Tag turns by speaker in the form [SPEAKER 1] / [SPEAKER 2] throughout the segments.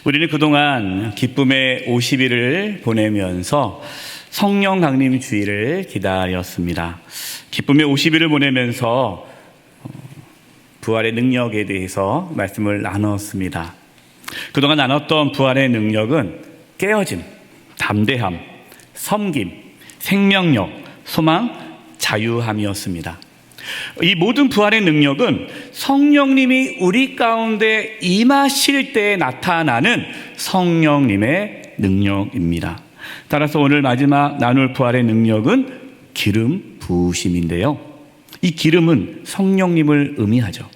[SPEAKER 1] 우리는 그동안 기쁨의 50일을 보내면서 성령 강림 주일을 기다렸습니다. 기쁨의 50일을 보내면서 부활의 능력에 대해서 말씀을 나눴습니다. 그동안 나눴던 부활의 능력은 깨어짐, 담대함, 섬김, 생명력, 소망, 자유함이었습니다. 이 모든 부활의 능력은 성령님이 우리 가운데 임하실 때 나타나는 성령님의 능력입니다. 따라서 오늘 마지막 나눌 부활의 능력은 기름 부으심인데요. 이 기름은 성령님을 의미하죠.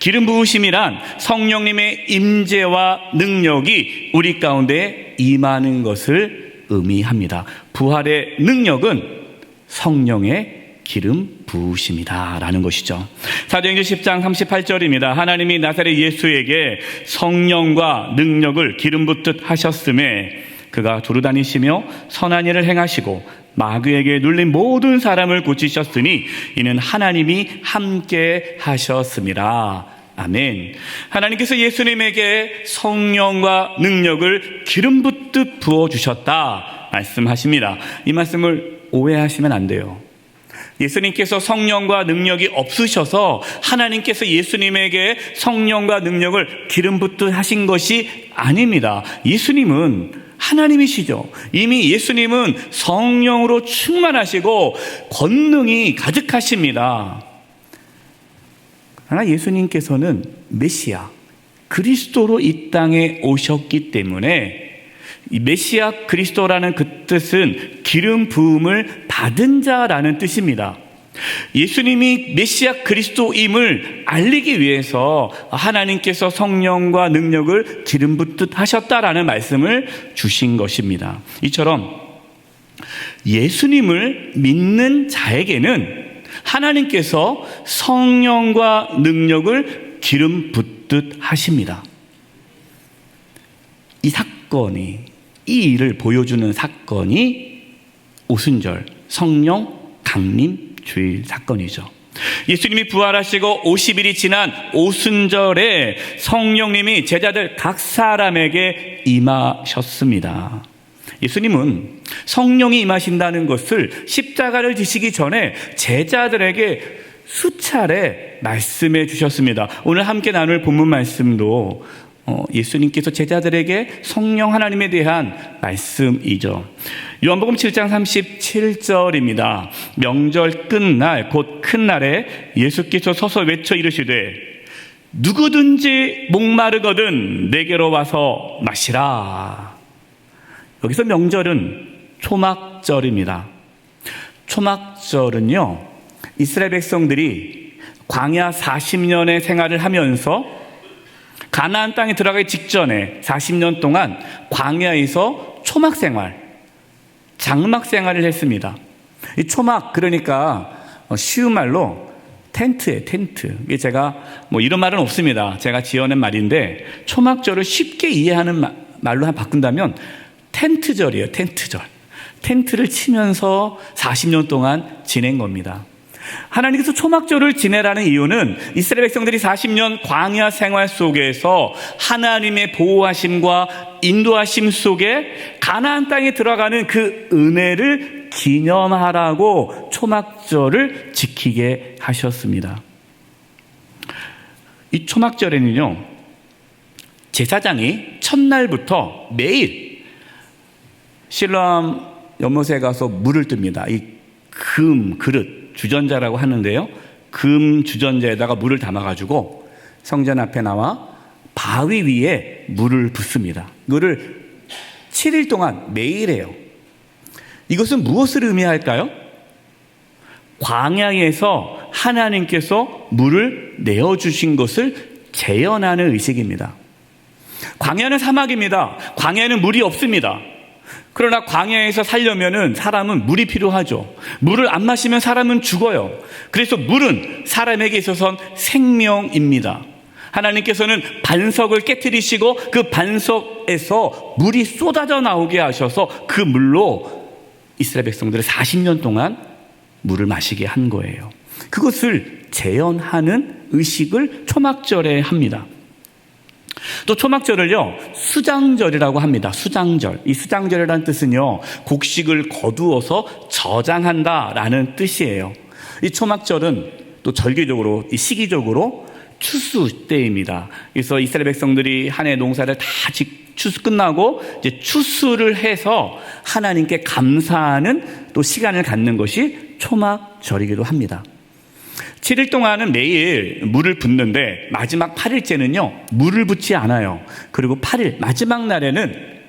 [SPEAKER 1] 기름 부으심이란 성령님의 임재와 능력이 우리 가운데 임하는 것을 의미합니다. 부활의 능력은 성령의 기름 부으심이다라는 것이죠. 사도행전 10장 38절입니다. 하나님이 나사렛 예수에게 성령과 능력을 기름 붓듯 하셨음에 그가 두루다니시며 선한 일을 행하시고 마귀에게 눌린 모든 사람을 고치셨으니 이는 하나님이 함께 하셨습니다. 아멘. 하나님께서 예수님에게 성령과 능력을 기름 붓듯 부어주셨다 말씀하십니다. 이 말씀을 오해하시면 안 돼요. 예수님께서 성령과 능력이 없으셔서 하나님께서 예수님에게 성령과 능력을 기름 붓듯 하신 것이 아닙니다. 예수님은 하나님이시죠. 이미 예수님은 성령으로 충만하시고 권능이 가득하십니다. 그러나 예수님께서는 메시아, 그리스도로 이 땅에 오셨기 때문에 이 메시아 그리스도라는 그 뜻은 기름 부음을 받은 자라는 뜻입니다. 예수님이 메시아 그리스도임을 알리기 위해서 하나님께서 성령과 능력을 기름 붓듯 하셨다라는 말씀을 주신 것입니다. 이처럼 예수님을 믿는 자에게는 하나님께서 성령과 능력을 기름 붓듯 하십니다. 이 사건이, 이 일을 보여주는 사건이 오순절 성령 강림 주일 사건이죠. 예수님이 부활하시고 50일이 지난 오순절에 성령님이 제자들 각 사람에게 임하셨습니다. 예수님은 성령이 임하신다는 것을 십자가를 지시기 전에 제자들에게 수차례 말씀해 주셨습니다. 오늘 함께 나눌 본문 말씀도 예수님께서 제자들에게 성령 하나님에 대한 말씀이죠. 요한복음 7장 37절입니다. 명절 끝날 곧 큰 날에 예수께서 서서 외쳐 이르시되 누구든지 목마르거든 내게로 와서 마시라. 여기서 명절은 초막절입니다. 초막절은요, 이스라엘 백성들이 광야 40년의 생활을 하면서 가나안 땅에 들어가기 직전에 40년 동안 광야에서 초막 생활, 장막 생활을 했습니다. 이 초막, 그러니까 쉬운 말로 텐트예요, 텐트. 이게 제가 이런 말은 없습니다. 제가 지어낸 말인데 초막절을 쉽게 이해하는 말로 바꾼다면 텐트절이에요, 텐트절. 텐트를 치면서 40년 동안 지낸 겁니다. 하나님께서 초막절을 지내라는 이유는 이스라엘 백성들이 40년 광야 생활 속에서 하나님의 보호하심과 인도하심 속에 가나안 땅에 들어가는 그 은혜를 기념하라고 초막절을 지키게 하셨습니다. 이 초막절에는요, 제사장이 첫날부터 매일 실로암 연못에 가서 물을 뜹니다. 이 금 그릇, 주전자라고 하는데요, 금 주전자에다가 물을 담아가지고 성전 앞에 나와 바위 위에 물을 붓습니다. 이거를 7일 동안 매일 해요. 이것은 무엇을 의미할까요? 광야에서 하나님께서 물을 내어주신 것을 재현하는 의식입니다. 광야는 사막입니다. 광야에는 물이 없습니다. 그러나 광야에서 살려면은 사람은 물이 필요하죠. 물을 안 마시면 사람은 죽어요. 그래서 물은 사람에게 있어서는 생명입니다. 하나님께서는 반석을 깨트리시고 그 반석에서 물이 쏟아져 나오게 하셔서 그 물로 이스라엘 백성들을 40년 동안 물을 마시게 한 거예요. 그것을 재현하는 의식을 초막절에 합니다. 또 초막절을요, 수장절이라고 합니다. 수장절. 이 수장절이라는 뜻은요, 곡식을 거두어서 저장한다라는 뜻이에요. 이 초막절은 또 절기적으로, 이 시기적으로 추수 때입니다. 그래서 이스라엘 백성들이 한 해 농사를 다 추수 끝나고 이제 추수를 해서 하나님께 감사하는 또 시간을 갖는 것이 초막절이기도 합니다. 7일 동안은 매일 물을 붓는데 마지막 8일째는요 물을 붓지 않아요. 그리고 8일 마지막 날에는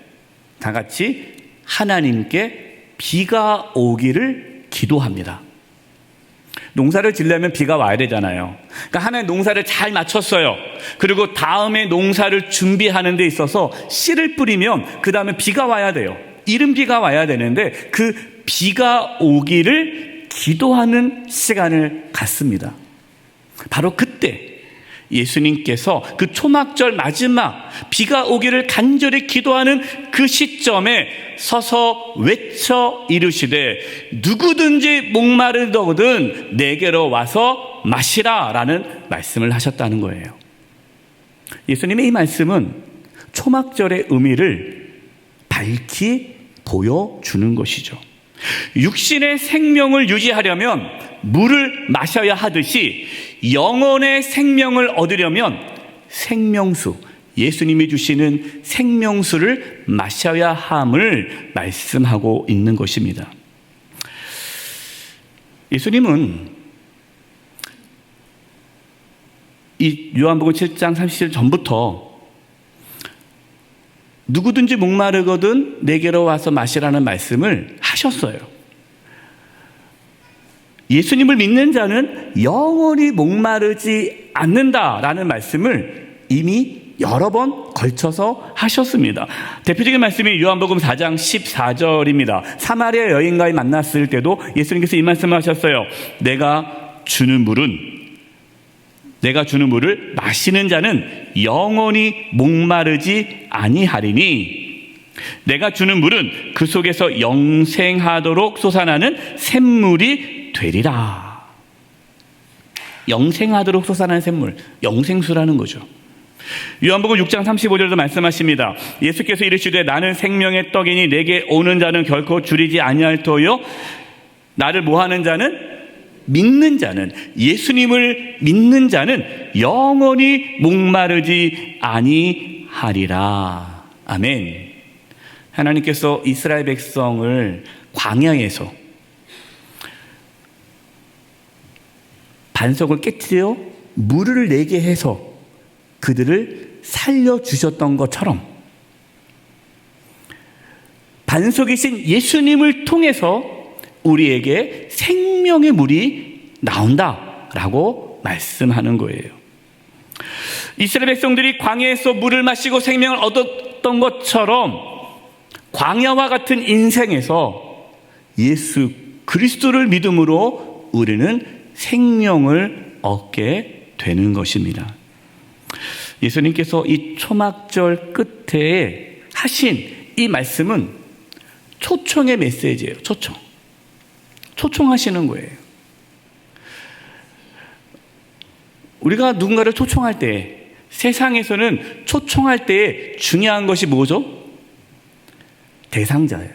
[SPEAKER 1] 다 같이 하나님께 비가 오기를 기도합니다. 농사를 지려면 비가 와야 되잖아요. 그러니까 하나의 농사를 잘 마쳤어요. 그리고 다음에 농사를 준비하는 데 있어서 씨를 뿌리면 그 다음에 비가 와야 돼요. 이른 비가 와야 되는데 그 비가 오기를 기도하는 시간을 갖습니다. 바로 그때 예수님께서 그 초막절 마지막 비가 오기를 간절히 기도하는 그 시점에 서서 외쳐 이르시되 누구든지 목마르거든 내게로 와서 마시라 라는 말씀을 하셨다는 거예요. 예수님의 이 말씀은 초막절의 의미를 밝히 보여주는 것이죠. 육신의 생명을 유지하려면 물을 마셔야 하듯이 영혼의 생명을 얻으려면 생명수, 예수님이 주시는 생명수를 마셔야 함을 말씀하고 있는 것입니다. 예수님은 이 요한복음 7장 30절 전부터 누구든지 목마르거든 내게로 와서 마시라는 말씀을 하셨어요. 예수님을 믿는 자는 영원히 목마르지 않는다라는 말씀을 이미 여러 번 걸쳐서 하셨습니다. 대표적인 말씀이 요한복음 4장 14절입니다. 사마리아 여인과의 만났을 때도 예수님께서 이 말씀을 하셨어요. 내가 주는 물을 마시는 자는 영원히 목마르지 아니하리니 내가 주는 물은 그 속에서 영생하도록 솟아나는 샘물이 되리라. 영생하도록 솟아나는 샘물, 영생수라는 거죠. 요한복음 6장 35절도 말씀하십니다. 예수께서 이르시되 나는 생명의 떡이니 내게 오는 자는 결코 줄이지 아니할 터요 나를 뭐하는 자는 믿는 자는 예수님을 믿는 자는 영원히 목마르지 아니하리라. 아멘. 하나님께서 이스라엘 백성을 광야에서 반석을 깨뜨려 물을 내게 해서 그들을 살려주셨던 것처럼 반석이신 예수님을 통해서 우리에게 생명의 물이 나온다라고 말씀하는 거예요. 이스라엘 백성들이 광야에서 물을 마시고 생명을 얻었던 것처럼 광야와 같은 인생에서 예수 그리스도를 믿음으로 우리는 생명을 얻게 되는 것입니다. 예수님께서 이 초막절 끝에 하신 이 말씀은 초청의 메시지예요. 초청하시는 거예요. 우리가 누군가를 초청할 때, 세상에서는 초청할 때 중요한 것이 뭐죠? 대상자예요.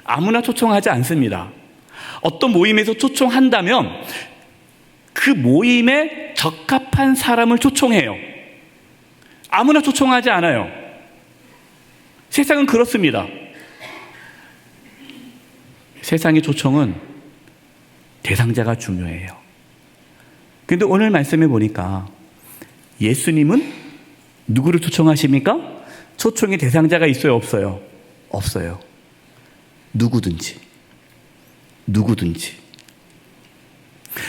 [SPEAKER 1] 아무나 초청하지 않습니다. 어떤 모임에서 초청한다면 그 모임에 적합한 사람을 초청해요. 아무나 초청하지 않아요. 세상은 그렇습니다. 세상의 초청은 대상자가 중요해요. 그런데 오늘 말씀해 보니까 예수님은 누구를 초청하십니까? 초청의 대상자가 있어요, 없어요? 없어요. 누구든지.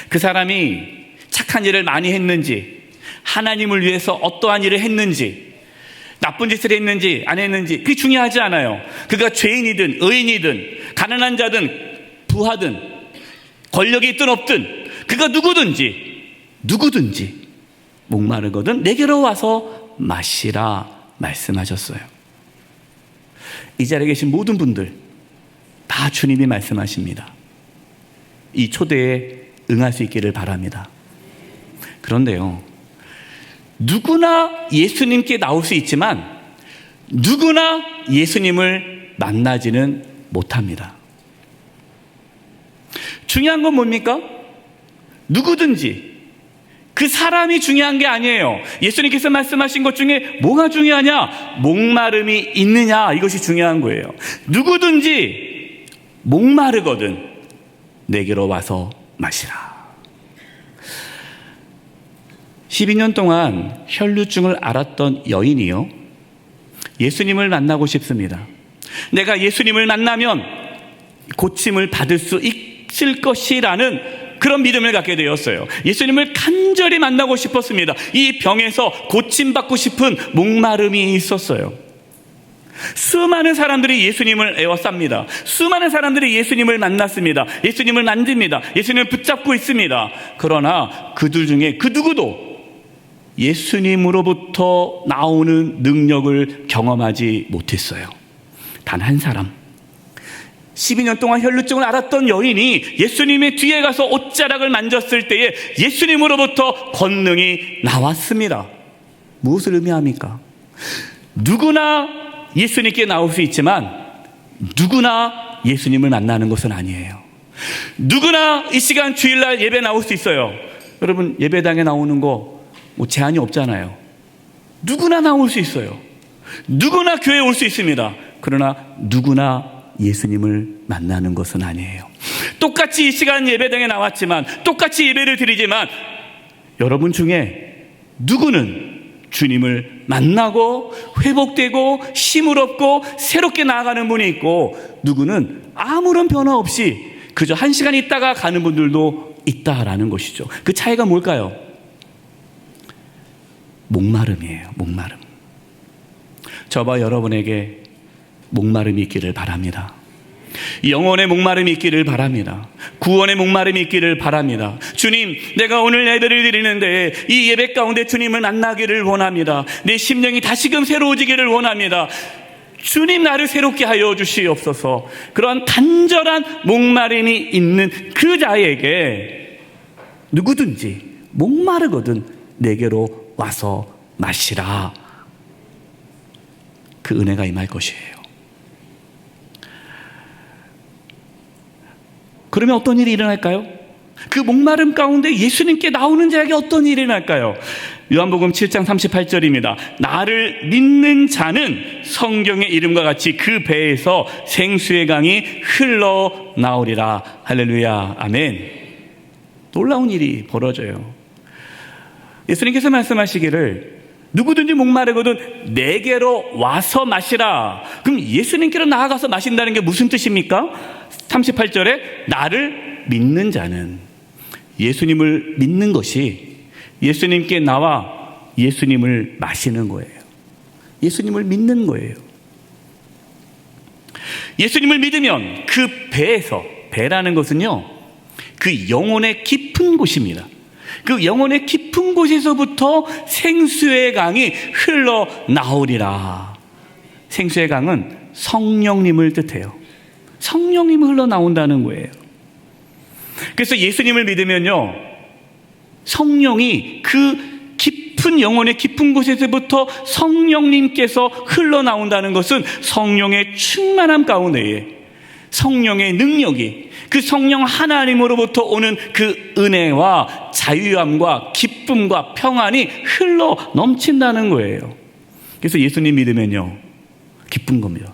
[SPEAKER 1] 그 사람이 착한 일을 많이 했는지, 하나님을 위해서 어떠한 일을 했는지, 나쁜 짓을 했는지 안 했는지 그게 중요하지 않아요. 그가 죄인이든 의인이든 가난한 자든 부하든 권력이 있든 없든 그가 누구든지 목마르거든 내게로 와서 마시라 말씀하셨어요. 이 자리에 계신 모든 분들 다 주님이 말씀하십니다. 이 초대에 응할 수 있기를 바랍니다. 그런데요, 누구나 예수님께 나올 수 있지만 누구나 예수님을 만나지는 못합니다. 중요한 건 뭡니까? 누구든지 그 사람이 중요한 게 아니에요. 예수님께서 말씀하신 것 중에 뭐가 중요하냐? 목마름이 있느냐, 이것이 중요한 거예요. 누구든지 목마르거든 내게로 와서 마시라. 12년 동안 혈루증을 앓았던 여인이요, 예수님을 만나고 싶습니다. 내가 예수님을 만나면 고침을 받을 수 있을 것이라는 그런 믿음을 갖게 되었어요. 예수님을 간절히 만나고 싶었습니다. 이 병에서 고침받고 싶은 목마름이 있었어요. 수많은 사람들이 예수님을 에워쌉니다. 수많은 사람들이 예수님을 만났습니다. 예수님을 만집니다. 예수님을 붙잡고 있습니다. 그러나 그들 중에 그 누구도 예수님으로부터 나오는 능력을 경험하지 못했어요. 단 한 사람, 12년 동안 혈루증을 앓았던 여인이 예수님의 뒤에 가서 옷자락을 만졌을 때에 예수님으로부터 권능이 나왔습니다. 무엇을 의미합니까? 누구나 예수님께 나올 수 있지만 누구나 예수님을 만나는 것은 아니에요. 누구나 이 시간 주일날 예배 나올 수 있어요. 여러분, 예배당에 나오는 거 제한이 없잖아요. 누구나 나올 수 있어요. 누구나 교회에 올 수 있습니다. 그러나 누구나 예수님을 만나는 것은 아니에요. 똑같이 이 시간 예배당에 나왔지만, 똑같이 예배를 드리지만 여러분 중에 누구는 주님을 만나고 회복되고 힘을 얻고 새롭게 나아가는 분이 있고, 누구는 아무런 변화 없이 그저 한 시간 있다가 가는 분들도 있다라는 것이죠. 그 차이가 뭘까요? 목마름이에요. 목마름. 저와 여러분에게 목마름이 있기를 바랍니다. 영혼의 목마름이 있기를 바랍니다. 구원의 목마름이 있기를 바랍니다. 주님, 내가 오늘 예배를 드리는데 이 예배 가운데 주님을 만나기를 원합니다. 내 심령이 다시금 새로워지기를 원합니다. 주님, 나를 새롭게 하여 주시옵소서. 그런 간절한 목마름이 있는 그 자에게 누구든지 목마르거든 내게로 와서 마시라. 그 은혜가 임할 것이에요. 그러면 어떤 일이 일어날까요? 그 목마름 가운데 예수님께 나오는 자에게 어떤 일이 일어날까요? 요한복음 7장 38절입니다. 나를 믿는 자는 성경의 이름과 같이 그 배에서 생수의 강이 흘러나오리라. 할렐루야. 아멘. 놀라운 일이 벌어져요. 예수님께서 말씀하시기를 누구든지 목마르거든 내게로 와서 마시라. 그럼 예수님께로 나아가서 마신다는 게 무슨 뜻입니까? 38절에 나를 믿는 자는, 예수님을 믿는 것이 예수님께 나와 예수님을 마시는 거예요. 예수님을 믿는 거예요. 예수님을 믿으면 그 배에서, 배라는 것은요, 그 영혼의 깊은 곳입니다. 그 영혼의 깊은 곳에서부터 생수의 강이 흘러나오리라. 생수의 강은 성령님을 뜻해요. 성령님이 흘러나온다는 거예요. 그래서 예수님을 믿으면요, 성령이 그 깊은 영혼의 깊은 곳에서부터 성령님께서 흘러나온다는 것은 성령의 충만함 가운데에 성령의 능력이, 그 성령 하나님으로부터 오는 그 은혜와 자유함과 기쁨과 평안이 흘러 넘친다는 거예요. 그래서 예수님 믿으면요, 기쁜 겁니다.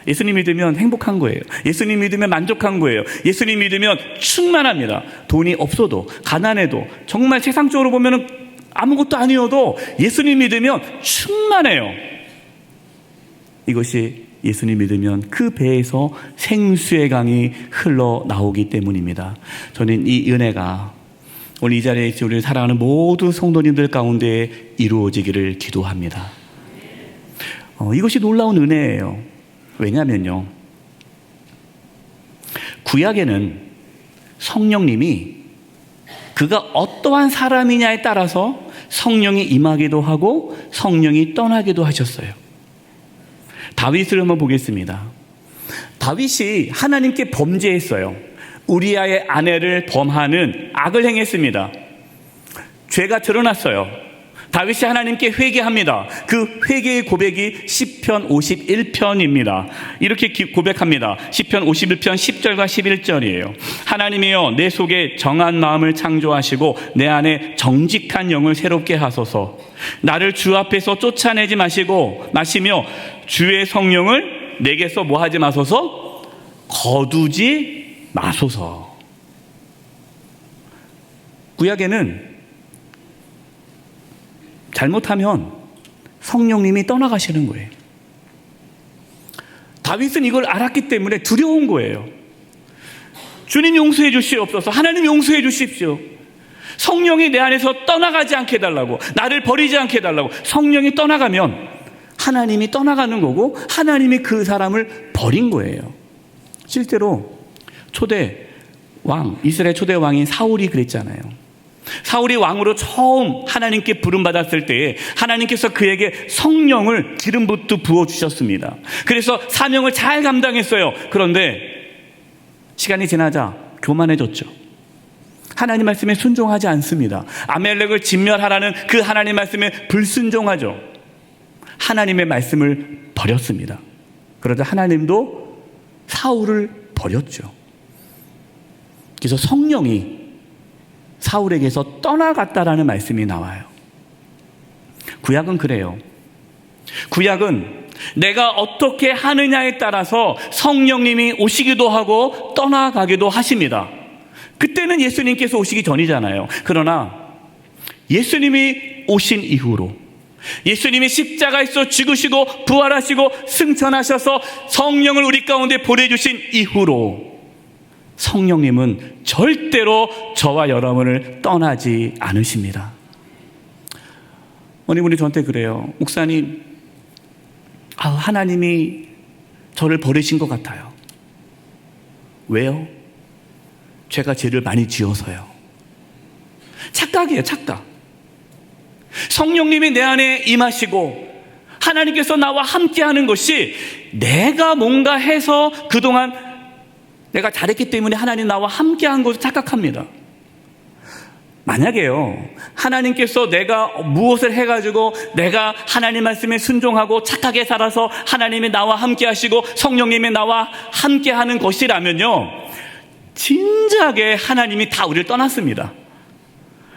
[SPEAKER 1] 예수님 믿으면 행복한 거예요. 예수님 믿으면 만족한 거예요. 예수님 믿으면 충만합니다. 돈이 없어도, 가난해도, 정말 세상적으로 보면 아무것도 아니어도 예수님 믿으면 충만해요. 이것이 예수님 믿으면 그 배에서 생수의 강이 흘러나오기 때문입니다. 저는 이 은혜가 오늘 이 자리에 우리를 사랑하는 모든 성도님들 가운데 이루어지기를 기도합니다. 이것이 놀라운 은혜예요. 왜냐하면요, 구약에는 성령님이 그가 어떠한 사람이냐에 따라서 성령이 임하기도 하고 성령이 떠나기도 하셨어요. 다윗을 한번 보겠습니다. 다윗이 하나님께 범죄했어요. 우리아의 아내를 범하는 악을 행했습니다. 죄가 드러났어요. 다윗이 하나님께 회개합니다. 그 회개의 고백이 시편 51편입니다. 이렇게 고백합니다. 시편 51편 10절과 11절이에요. 하나님이여 내 속에 정한 마음을 창조하시고 내 안에 정직한 영을 새롭게 하소서. 나를 주 앞에서 쫓아내지 마시며 주의 성령을 내게서 뭐 하지 마소서? 거두지 마소서. 구약에는 잘못하면 성령님이 떠나가시는 거예요. 다윗은 이걸 알았기 때문에 두려운 거예요. 주님 용서해 주시옵소서. 하나님 용서해 주십시오. 성령이 내 안에서 떠나가지 않게 해달라고, 나를 버리지 않게 해달라고. 성령이 떠나가면 하나님이 떠나가는 거고 하나님이 그 사람을 버린 거예요. 실제로 초대 왕, 이스라엘 초대 왕인 사울이 그랬잖아요. 사울이 왕으로 처음 하나님께 부름받았을 때에 하나님께서 그에게 성령을 기름부터 부어주셨습니다. 그래서 사명을 잘 감당했어요. 그런데 시간이 지나자 교만해졌죠. 하나님 말씀에 순종하지 않습니다. 아멜렉을 진멸하라는 그 하나님 말씀에 불순종하죠. 하나님의 말씀을 버렸습니다. 그러자 하나님도 사울을 버렸죠. 그래서 성령이 사울에게서 떠나갔다라는 말씀이 나와요. 구약은 그래요. 구약은 내가 어떻게 하느냐에 따라서 성령님이 오시기도 하고 떠나가기도 하십니다. 그때는 예수님께서 오시기 전이잖아요. 그러나 예수님이 오신 이후로, 예수님이 십자가에서 죽으시고 부활하시고 승천하셔서 성령을 우리 가운데 보내주신 이후로 성령님은 절대로 저와 여러분을 떠나지 않으십니다. 어느 분이 저한테 그래요. 목사님, 하나님이 저를 버리신 것 같아요. 왜요? 제가 죄를 많이 지어서요. 착각이에요, 착각. 성령님이 내 안에 임하시고 하나님께서 나와 함께하는 것이 내가 뭔가 해서 그동안 내가 잘했기 때문에 하나님 나와 함께한 것을 착각합니다. 만약에요, 하나님께서 내가 무엇을 해가지고 내가 하나님 말씀에 순종하고 착하게 살아서 하나님이 나와 함께하시고 성령님이 나와 함께하는 것이라면요, 진작에 하나님이 다 우리를 떠났습니다.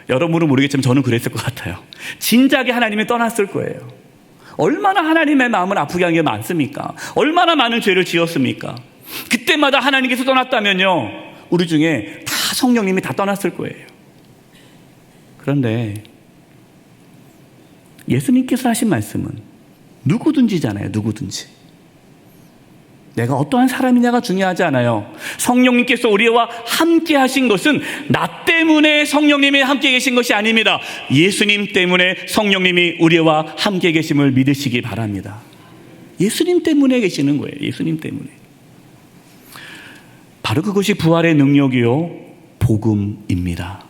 [SPEAKER 1] 여러분은 모르겠지만 저는 그랬을 것 같아요. 진작에 하나님이 떠났을 거예요. 얼마나 하나님의 마음을 아프게 한 게 많습니까? 얼마나 많은 죄를 지었습니까? 그때마다 하나님께서 떠났다면요, 우리 중에 다 성령님이 다 떠났을 거예요. 그런데 예수님께서 하신 말씀은 누구든지잖아요. 누구든지. 내가 어떠한 사람이냐가 중요하지 않아요. 성령님께서 우리와 함께 하신 것은 나 때문에 성령님이 함께 계신 것이 아닙니다. 예수님 때문에 성령님이 우리와 함께 계심을 믿으시기 바랍니다. 예수님 때문에 계시는 거예요. 예수님 때문에. 바로 그것이 부활의 능력이요, 복음입니다.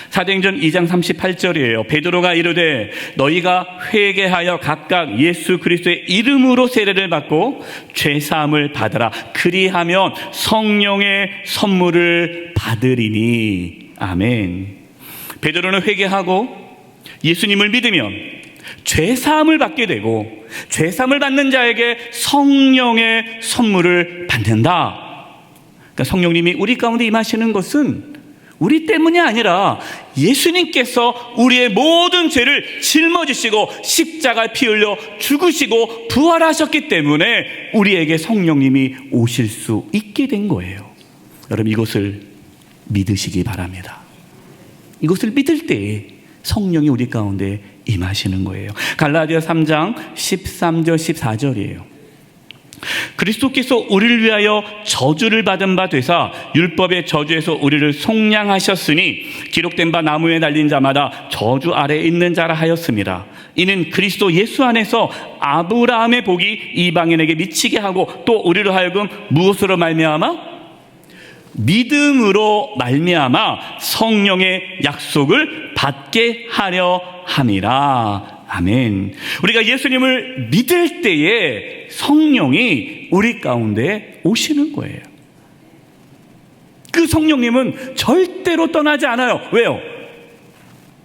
[SPEAKER 1] 사도행전 2장 38절이에요. 베드로가 이르되 너희가 회개하여 각각 예수 그리스도의 이름으로 세례를 받고 죄사함을 받으라. 그리하면 성령의 선물을 받으리니. 아멘. 베드로는 회개하고 예수님을 믿으면 죄사함을 받게 되고 죄사함을 받는 자에게 성령의 선물을 받는다. 그러니까 성령님이 우리 가운데 임하시는 것은 우리 때문이 아니라 예수님께서 우리의 모든 죄를 짊어지시고 십자가에 피 흘려 죽으시고 부활하셨기 때문에 우리에게 성령님이 오실 수 있게 된 거예요. 여러분, 이것을 믿으시기 바랍니다. 이것을 믿을 때에 성령이 우리 가운데 임하시는 거예요. 갈라디아 3장 13절 14절이에요. 그리스도께서 우리를 위하여 저주를 받은 바 되사 율법의 저주에서 우리를 속량하셨으니 기록된 바 나무에 달린 자마다 저주 아래에 있는 자라 하였습니다. 이는 그리스도 예수 안에서 아브라함의 복이 이방인에게 미치게 하고 또 우리로 하여금 무엇으로 말미암아? 믿음으로 말미암아 성령의 약속을 받게 하려 함이라. 아멘. 우리가 예수님을 믿을 때에 성령이 우리 가운데 오시는 거예요. 그 성령님은 절대로 떠나지 않아요. 왜요?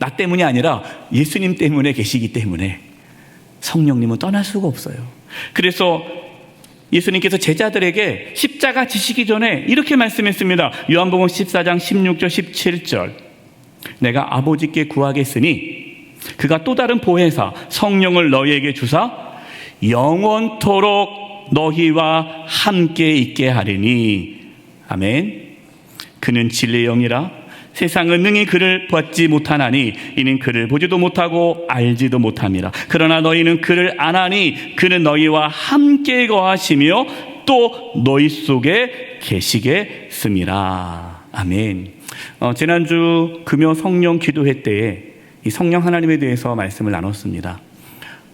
[SPEAKER 1] 나 때문이 아니라 예수님 때문에 계시기 때문에 성령님은 떠날 수가 없어요. 그래서 예수님께서 제자들에게 십자가 지시기 전에 이렇게 말씀했습니다. 요한복음 14장 16절 17절. 내가 아버지께 구하겠으니 그가 또 다른 보혜사 성령을 너희에게 주사 영원토록 너희와 함께 있게 하리니. 아멘. 그는 진리의 영이라 세상은 능히 그를 받지 못하나니 이는 그를 보지도 못하고 알지도 못함이라. 그러나 너희는 그를 아나니 그는 너희와 함께 거하시며 또 너희 속에 계시겠음이라. 아멘. 지난주 금요 성령 기도회 때에 이 성령 하나님에 대해서 말씀을 나눴습니다.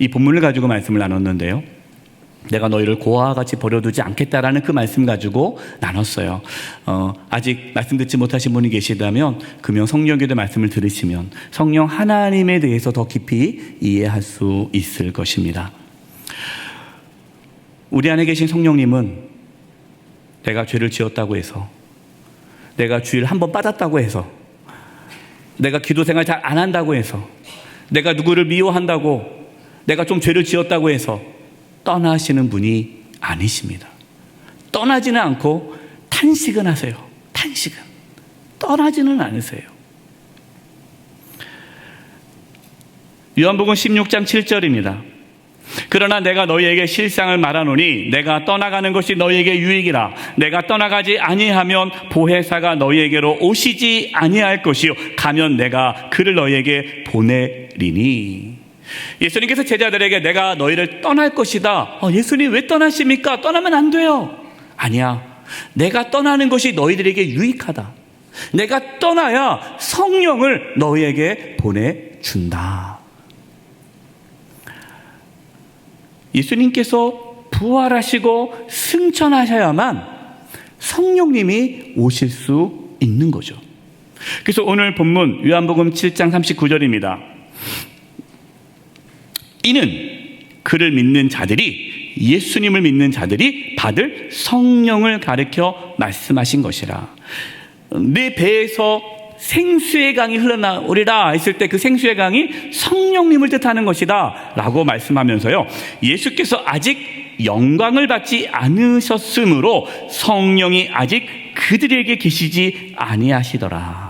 [SPEAKER 1] 이 본문을 가지고 말씀을 나눴는데요, 내가 너희를 고아와 같이 버려두지 않겠다라는 그 말씀 가지고 나눴어요. 아직 말씀 듣지 못하신 분이 계시다면 금요 성령기도 말씀을 들으시면 성령 하나님에 대해서 더 깊이 이해할 수 있을 것입니다. 우리 안에 계신 성령님은 내가 죄를 지었다고 해서, 내가 주일 한번 빠졌다고 해서, 내가 기도 생활 잘 안 한다고 해서, 내가 누구를 미워한다고, 내가 좀 죄를 지었다고 해서 떠나시는 분이 아니십니다. 떠나지는 않고 탄식은 하세요. 탄식은. 떠나지는 않으세요. 요한복음 16장 7절입니다. 그러나 내가 너희에게 실상을 말하노니 내가 떠나가는 것이 너희에게 유익이라. 내가 떠나가지 아니하면 보혜사가 너희에게로 오시지 아니할 것이요 가면 내가 그를 너희에게 보내리니. 예수님께서 제자들에게 내가 너희를 떠날 것이다. 예수님 왜 떠나십니까? 떠나면 안 돼요. 아니야. 내가 떠나는 것이 너희들에게 유익하다. 내가 떠나야 성령을 너희에게 보내준다. 예수님께서 부활하시고 승천하셔야만 성령님이 오실 수 있는 거죠. 그래서 오늘 본문 요한복음 7장 39절입니다. 이는 그를 믿는 자들이, 예수님을 믿는 자들이 받을 성령을 가르쳐 말씀하신 것이라. 내 배에서 생수의 강이 흘러나오리라 했을 때 그 생수의 강이 성령님을 뜻하는 것이다 라고 말씀하면서요, 예수께서 아직 영광을 받지 않으셨으므로 성령이 아직 그들에게 계시지 아니하시더라.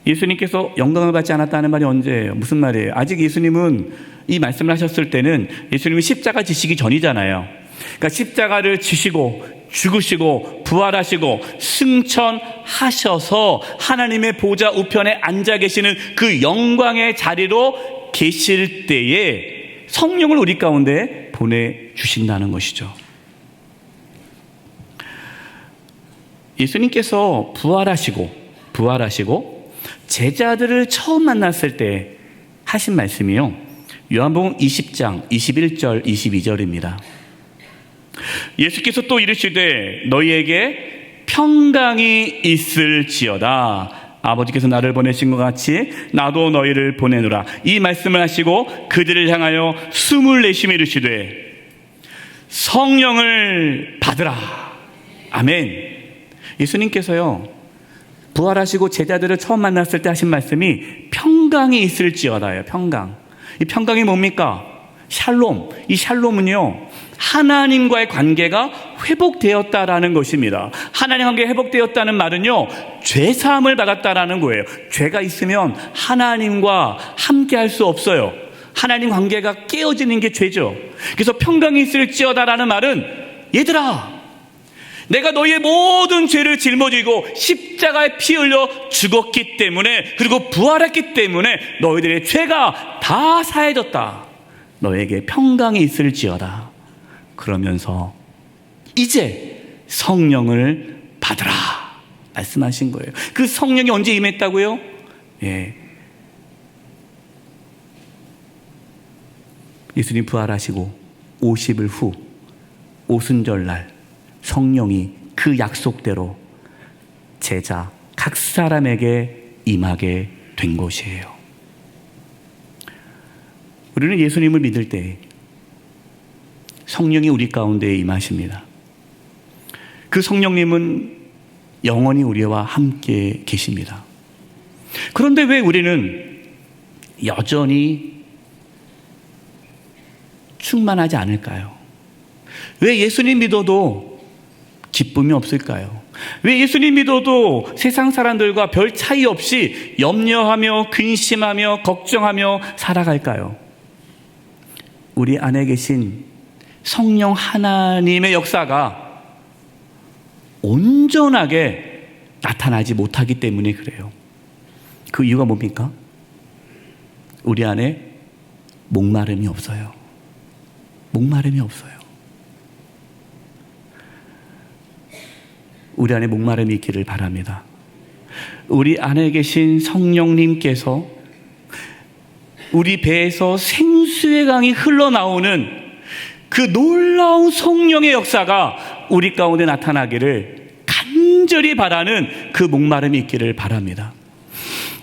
[SPEAKER 1] 예수님께서 영광을 받지 않았다는 말이 언제예요? 무슨 말이에요? 아직 예수님은 이 말씀을 하셨을 때는 예수님이 십자가 지시기 전이잖아요. 그러니까 십자가를 지시고 죽으시고 부활하시고 승천하셔서 하나님의 보좌 우편에 앉아 계시는 그 영광의 자리로 계실 때에 성령을 우리 가운데 보내주신다는 것이죠. 예수님께서 부활하시고 제자들을 처음 만났을 때 하신 말씀이요, 요한복음 20장 21절 22절입니다. 예수께서 또 이르시되 너희에게 평강이 있을지어다. 아버지께서 나를 보내신 것 같이 나도 너희를 보내노라. 이 말씀을 하시고 그들을 향하여 숨을 내쉬며 이르시되 성령을 받으라. 아멘. 예수님께서요 부활하시고 제자들을 처음 만났을 때 하신 말씀이 평강이 있을지어다예요. 평강. 이 평강이 뭡니까? 샬롬. 이 샬롬은요 하나님과의 관계가 회복되었다라는 것입니다. 하나님 관계가 회복되었다는 말은요 죄 사함을 받았다라는 거예요. 죄가 있으면 하나님과 함께 할 수 없어요. 하나님 관계가 깨어지는 게 죄죠. 그래서 평강이 있을지어다라는 말은, 얘들아 내가 너희의 모든 죄를 짊어지고 십자가에 피 흘려 죽었기 때문에, 그리고 부활했기 때문에 너희들의 죄가 다 사해졌다. 너에게 평강이 있을지어다. 그러면서 이제 성령을 받으라 말씀하신 거예요. 그 성령이 언제 임했다고요? 예수님 부활하시고 50일 후 오순절날 성령이 그 약속대로 제자 각 사람에게 임하게 된 것이에요. 우리는 예수님을 믿을 때 성령이 우리 가운데 임하십니다. 그 성령님은 영원히 우리와 함께 계십니다. 그런데 왜 우리는 여전히 충만하지 않을까요? 왜 예수님 믿어도 기쁨이 없을까요? 왜 예수님 믿어도 세상 사람들과 별 차이 없이 염려하며 근심하며 걱정하며 살아갈까요? 우리 안에 계신 성령 하나님의 역사가 온전하게 나타나지 못하기 때문에 그래요. 그 이유가 뭡니까? 우리 안에 목마름이 없어요. 목마름이 없어요. 우리 안에 목마름이 있기를 바랍니다. 우리 안에 계신 성령님께서 우리 배에서 생수의 강이 흘러나오는 그 놀라운 성령의 역사가 우리 가운데 나타나기를 간절히 바라는 그 목마름이 있기를 바랍니다.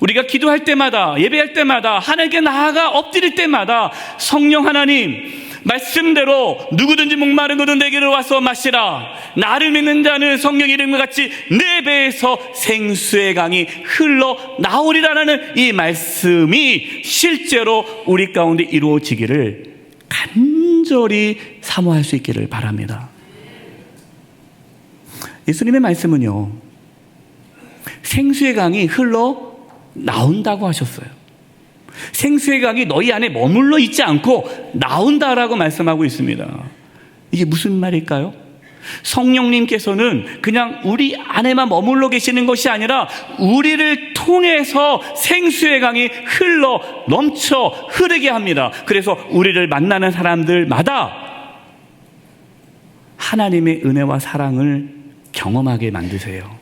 [SPEAKER 1] 우리가 기도할 때마다, 예배할 때마다, 하나님께 나아가 엎드릴 때마다 성령 하나님, 말씀대로 누구든지 목마른 것은 내게로 와서 마시라. 나를 믿는 자는 성령 이름과 같이 내 배에서 생수의 강이 흘러나오리라는 이 말씀이 실제로 우리 가운데 이루어지기를 간절히 사모할 수 있기를 바랍니다. 예수님의 말씀은요, 생수의 강이 흘러나온다고 하셨어요. 생수의 강이 너희 안에 머물러 있지 않고 나온다라고 말씀하고 있습니다. 이게 무슨 말일까요? 성령님께서는 그냥 우리 안에만 머물러 계시는 것이 아니라 우리를 통해서 생수의 강이 흘러 넘쳐 흐르게 합니다. 그래서 우리를 만나는 사람들마다 하나님의 은혜와 사랑을 경험하게 만드세요.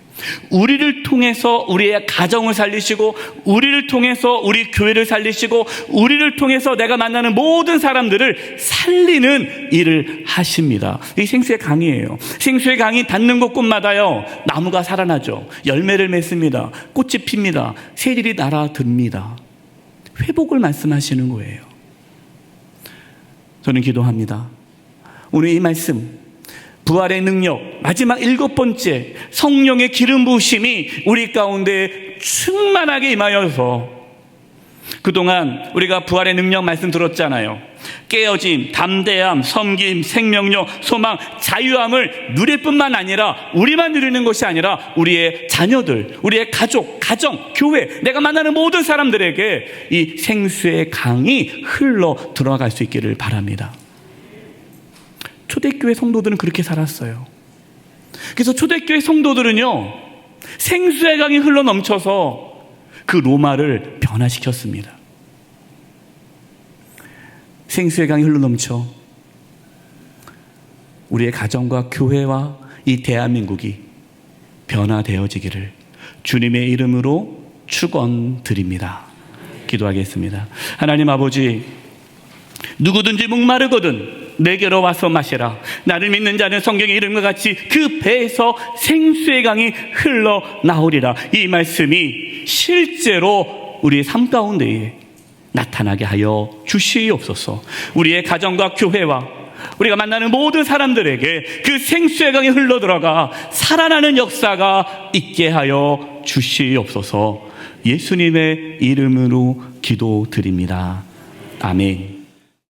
[SPEAKER 1] 우리를 통해서 우리의 가정을 살리시고, 우리를 통해서 우리 교회를 살리시고, 우리를 통해서 내가 만나는 모든 사람들을 살리는 일을 하십니다. 이게 생수의 강이에요. 생수의 강이 닿는 곳곳마다요, 나무가 살아나죠. 열매를 맺습니다. 꽃이 핍니다. 새들이 날아듭니다. 회복을 말씀하시는 거예요. 저는 기도합니다. 오늘 이 말씀, 부활의 능력, 마지막 7번째 성령의 기름 부으심이 우리 가운데 충만하게 임하여서, 그동안 우리가 부활의 능력 말씀 들었잖아요. 깨어짐, 담대함, 섬김, 생명력, 소망, 자유함을 누릴 뿐만 아니라 우리만 누리는 것이 아니라 우리의 자녀들, 우리의 가족, 가정, 교회, 내가 만나는 모든 사람들에게 이 생수의 강이 흘러 들어갈 수 있기를 바랍니다. 초대교회 성도들은 그렇게 살았어요. 그래서 초대교회 성도들은요, 생수의 강이 흘러 넘쳐서 그 로마를 변화시켰습니다. 생수의 강이 흘러 넘쳐 우리의 가정과 교회와 이 대한민국이 변화되어지기를 주님의 이름으로 축원드립니다. 기도하겠습니다. 하나님 아버지, 누구든지 목마르거든 내게로 와서 마시라. 나를 믿는 자는 성경의 이름과 같이 그 배에서 생수의 강이 흘러나오리라. 이 말씀이 실제로 우리의 삶 가운데에 나타나게 하여 주시옵소서. 우리의 가정과 교회와 우리가 만나는 모든 사람들에게 그 생수의 강이 흘러들어가 살아나는 역사가 있게 하여 주시옵소서. 예수님의 이름으로 기도드립니다. 아멘.